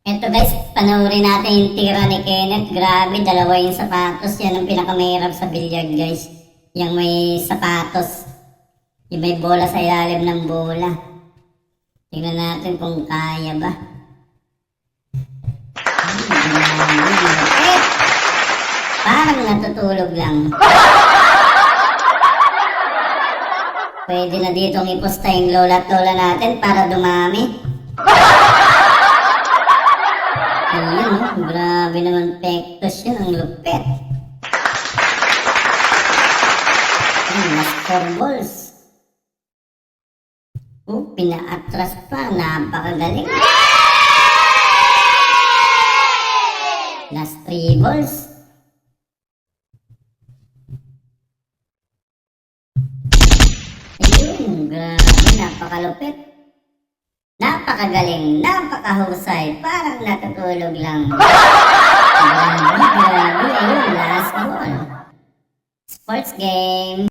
Eto guys, panoorin natin yung tira ni Kenneth. Grabe, dalawa yung sapatos. Yan ang pinakamahirap sa billiard guys. Yung may sapatos. Yung may bola sa ilalim ng bola. Tingnan natin kung kaya ba. Parang natutulog lang. Pwede na ditong iposta yung lola at lola natin para dumami. Ayun, grabe naman pektos yun, ang lupet. Ayun, mas 4 balls. Pinaatras pa, napakagaling. Last 3 balls. Ayun, grabe, napakalupit. Napakagaling, napakahusay, parang natutulog lang. Grabe, ayun, last ball. Sports game.